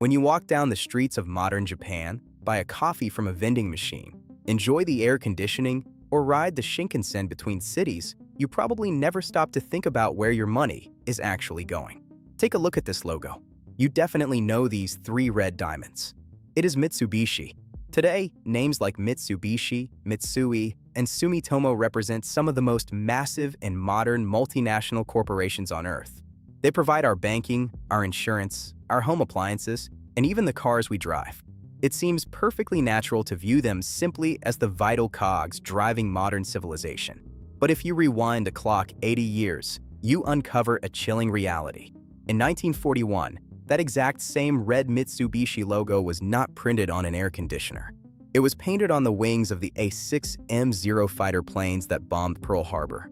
When you walk down the streets of modern Japan, buy a coffee from a vending machine, enjoy the air conditioning, or ride the Shinkansen between cities, you probably never stop to think about where your money is actually going. Take a look at this logo. You definitely know these three red diamonds. It is Mitsubishi. Today, names like Mitsubishi, Mitsui, and Sumitomo represent some of the most massive and modern multinational corporations on Earth. They provide our banking, our insurance, our home appliances, and even the cars we drive. It seems perfectly natural to view them simply as the vital cogs driving modern civilization. But if you rewind the clock 80 years, you uncover a chilling reality. In 1941, that exact same red Mitsubishi logo was not printed on an air conditioner. It was painted on the wings of the A-6M0 fighter planes that bombed Pearl Harbor.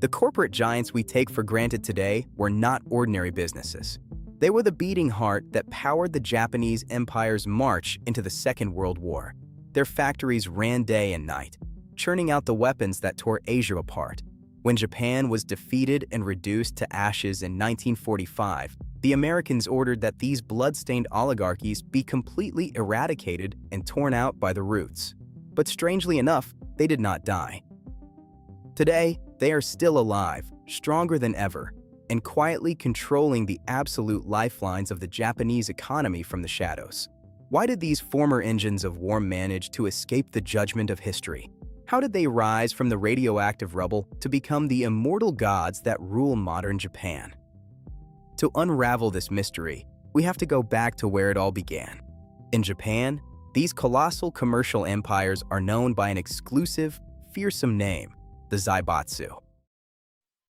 The corporate giants we take for granted today were not ordinary businesses. They were the beating heart that powered the Japanese Empire's march into the Second World War. Their factories ran day and night, churning out the weapons that tore Asia apart. When Japan was defeated and reduced to ashes in 1945, the Americans ordered that these blood-stained oligarchies be completely eradicated and torn out by the roots. But strangely enough, they did not die. Today, they are still alive, stronger than ever, and quietly controlling the absolute lifelines of the Japanese economy from the shadows. Why did these former engines of war manage to escape the judgment of history? How did they rise from the radioactive rubble to become the immortal gods that rule modern Japan? To unravel this mystery, we have to go back to where it all began. In Japan, these colossal commercial empires are known by an exclusive, fearsome name, the Zaibatsu.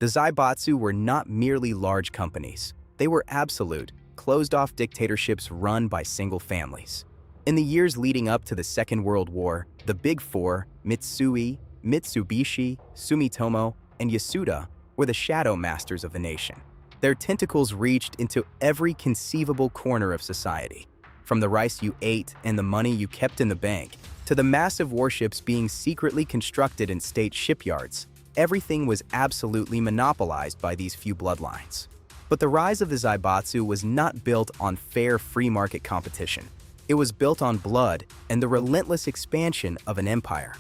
The Zaibatsu were not merely large companies. They were absolute, closed-off dictatorships run by single families. In the years leading up to the Second World War, the Big Four, Mitsui, Mitsubishi, Sumitomo, and Yasuda, were the shadow masters of the nation. Their tentacles reached into every conceivable corner of society, from the rice you ate and the money you kept in the bank, to the massive warships being secretly constructed in state shipyards. Everything was absolutely monopolized by these few bloodlines. But the rise of the Zaibatsu was not built on fair free market competition. It was built on blood and the relentless expansion of an empire.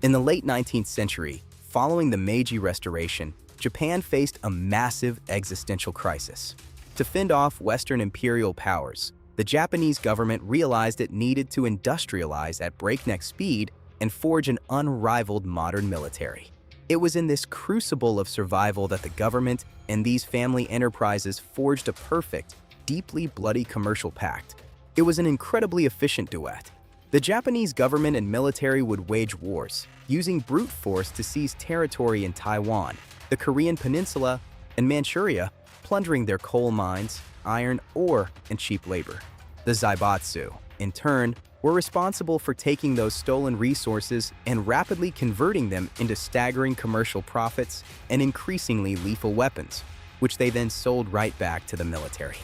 In the late 19th century, following the Meiji Restoration, Japan faced a massive existential crisis. To fend off Western imperial powers, the Japanese government realized it needed to industrialize at breakneck speed and forge an unrivaled modern military. It was in this crucible of survival that the government and these family enterprises forged a perfect, deeply bloody commercial pact. It was an incredibly efficient duet. The Japanese government and military would wage wars, using brute force to seize territory in Taiwan, the Korean Peninsula, and Manchuria, plundering their coal mines, iron ore, and cheap labor. The Zaibatsu, in turn, were responsible for taking those stolen resources and rapidly converting them into staggering commercial profits and increasingly lethal weapons, which they then sold right back to the military.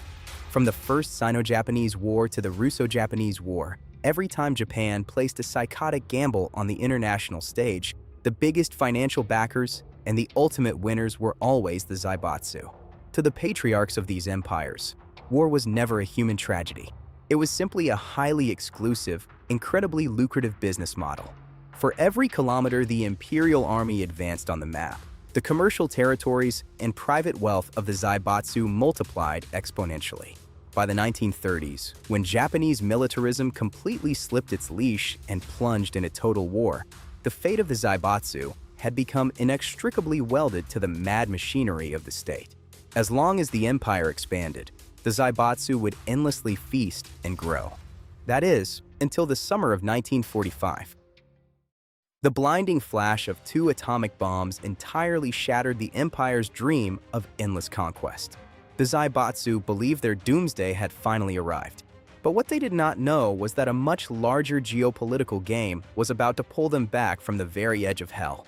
From the First Sino-Japanese War to the Russo-Japanese War, every time Japan placed a psychotic gamble on the international stage, the biggest financial backers and the ultimate winners were always the Zaibatsu. To the patriarchs of these empires, war was never a human tragedy. It was simply a highly exclusive, incredibly lucrative business model. For every kilometer the imperial army advanced on the map, the commercial territories and private wealth of the Zaibatsu multiplied exponentially. By the 1930s, when Japanese militarism completely slipped its leash and plunged into total war, the fate of the Zaibatsu had become inextricably welded to the mad machinery of the state. As long as the empire expanded, the Zaibatsu would endlessly feast and grow. That is, until the summer of 1945. The blinding flash of two atomic bombs entirely shattered the empire's dream of endless conquest. The Zaibatsu believed their doomsday had finally arrived. But what they did not know was that a much larger geopolitical game was about to pull them back from the very edge of hell.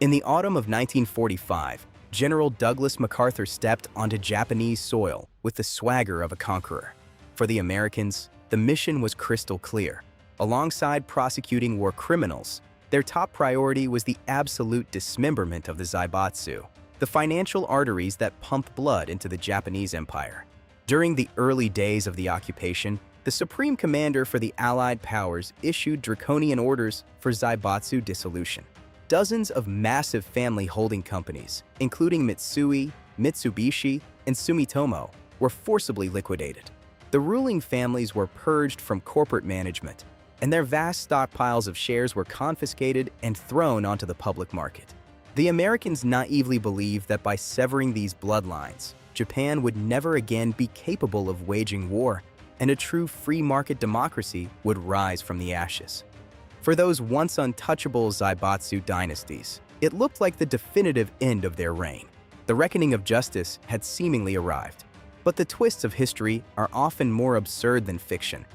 In the autumn of 1945, General Douglas MacArthur stepped onto Japanese soil with the swagger of a conqueror. For the Americans, the mission was crystal clear. Alongside prosecuting war criminals, their top priority was the absolute dismemberment of the Zaibatsu, the financial arteries that pumped blood into the Japanese empire. During the early days of the occupation, the supreme commander for the Allied powers issued draconian orders for Zaibatsu dissolution. Dozens of massive family holding companies, including Mitsui, Mitsubishi, and Sumitomo, were forcibly liquidated. The ruling families were purged from corporate management, and their vast stockpiles of shares were confiscated and thrown onto the public market. The Americans naively believed that by severing these bloodlines, Japan would never again be capable of waging war, and a true free market democracy would rise from the ashes. For those once untouchable Zaibatsu dynasties, it looked like the definitive end of their reign. The reckoning of justice had seemingly arrived. But the twists of history are often more absurd than fiction.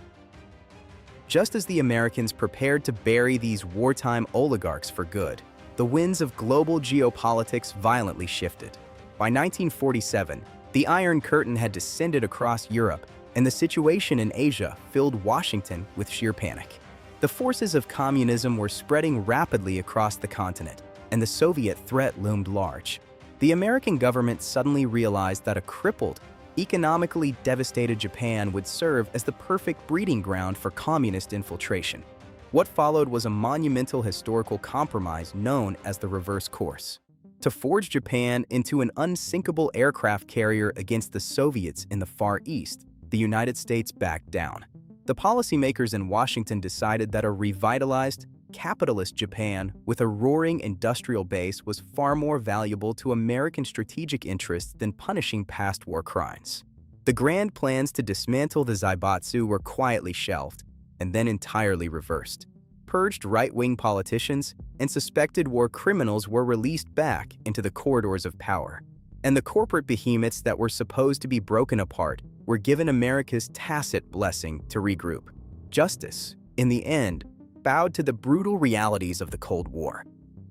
Just as the Americans prepared to bury these wartime oligarchs for good, the winds of global geopolitics violently shifted. By 1947, the Iron Curtain had descended across Europe, and the situation in Asia filled Washington with sheer panic. The forces of communism were spreading rapidly across the continent, and the Soviet threat loomed large. The American government suddenly realized that a crippled, economically devastated Japan would serve as the perfect breeding ground for communist infiltration. What followed was a monumental historical compromise known as the reverse course. To forge Japan into an unsinkable aircraft carrier against the Soviets in the Far East, the United States backed down. The policymakers in Washington decided that a revitalized, capitalist Japan with a roaring industrial base was far more valuable to American strategic interests than punishing past war crimes. The grand plans to dismantle the Zaibatsu were quietly shelved and then entirely reversed. Purged right-wing politicians and suspected war criminals were released back into the corridors of power. And the corporate behemoths that were supposed to be broken apart were given America's tacit blessing to regroup. Justice, in the end, bowed to the brutal realities of the Cold War.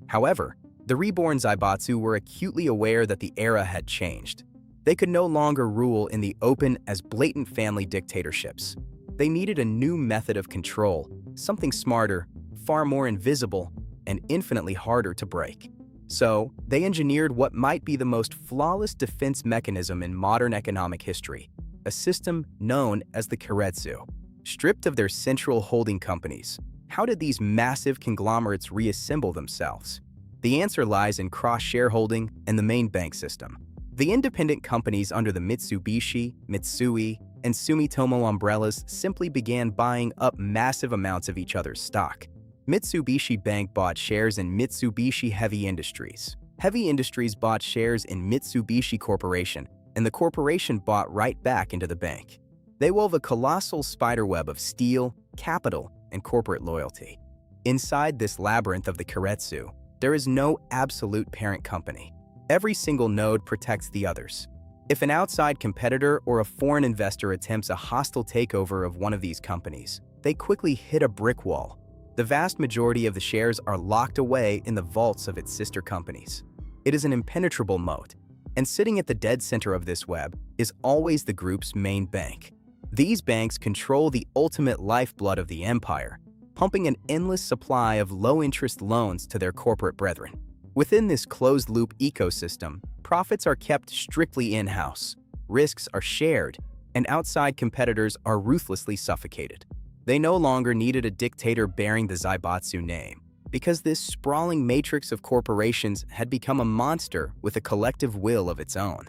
However, the reborn Zaibatsu were acutely aware that the era had changed. They could no longer rule in the open as blatant family dictatorships. They needed a new method of control, something smarter, far more invisible, and infinitely harder to break. So, they engineered what might be the most flawless defense mechanism in modern economic history, a system known as the Keiretsu. Stripped of their central holding companies, how did these massive conglomerates reassemble themselves? The answer lies in cross-shareholding and the main bank system. The independent companies under the Mitsubishi, Mitsui, and Sumitomo umbrellas simply began buying up massive amounts of each other's stock. Mitsubishi Bank bought shares in Mitsubishi Heavy Industries. Heavy Industries bought shares in Mitsubishi Corporation, and the corporation bought right back into the bank. They wove a colossal spiderweb of steel, capital, and corporate loyalty. Inside this labyrinth of the Keiretsu, there is no absolute parent company. Every single node protects the others. If an outside competitor or a foreign investor attempts a hostile takeover of one of these companies, they quickly hit a brick wall. The vast majority of the shares are locked away in the vaults of its sister companies. It is an impenetrable moat, and sitting at the dead center of this web is always the group's main bank. These banks control the ultimate lifeblood of the empire, pumping an endless supply of low-interest loans to their corporate brethren. Within this closed-loop ecosystem, profits are kept strictly in-house, risks are shared, and outside competitors are ruthlessly suffocated. They no longer needed a dictator bearing the Zaibatsu name, because this sprawling matrix of corporations had become a monster with a collective will of its own.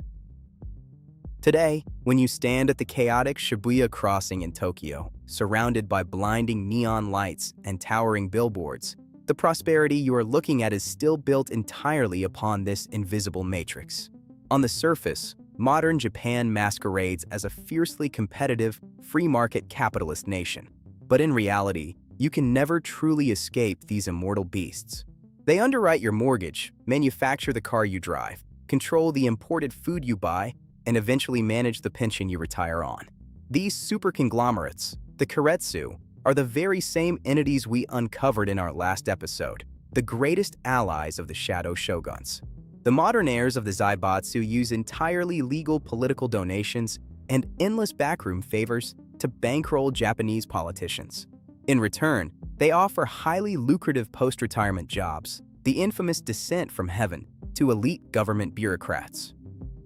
Today, when you stand at the chaotic Shibuya crossing in Tokyo, surrounded by blinding neon lights and towering billboards, the prosperity you are looking at is still built entirely upon this invisible matrix. On the surface, modern Japan masquerades as a fiercely competitive, free-market capitalist nation. But in reality, you can never truly escape these immortal beasts. They underwrite your mortgage, manufacture the car you drive, control the imported food you buy, and eventually manage the pension you retire on. These super conglomerates, the Keiretsu, are the very same entities we uncovered in our last episode, the greatest allies of the shadow shoguns. The modern heirs of the Zaibatsu use entirely legal political donations and endless backroom favors to bankroll Japanese politicians. In return, they offer highly lucrative post-retirement jobs, the infamous descent from heaven, to elite government bureaucrats.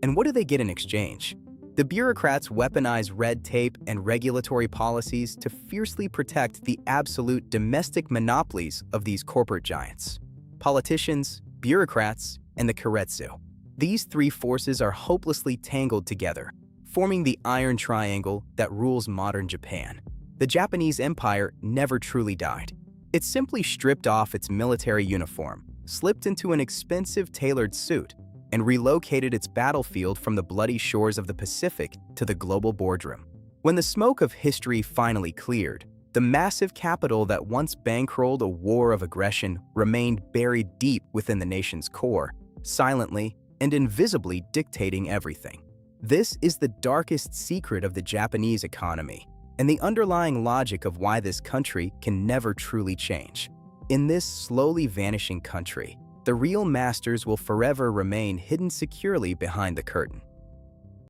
And what do they get in exchange? The bureaucrats weaponize red tape and regulatory policies to fiercely protect the absolute domestic monopolies of these corporate giants. Politicians, bureaucrats, and the Keiretsu. These three forces are hopelessly tangled together, forming the iron triangle that rules modern Japan. The Japanese Empire never truly died. It simply stripped off its military uniform, slipped into an expensive tailored suit, and relocated its battlefield from the bloody shores of the Pacific to the global boardroom. When the smoke of history finally cleared, the massive capital that once bankrolled a war of aggression remained buried deep within the nation's core, silently and invisibly dictating everything. This is the darkest secret of the Japanese economy, and the underlying logic of why this country can never truly change. In this slowly vanishing country, the real masters will forever remain hidden securely behind the curtain.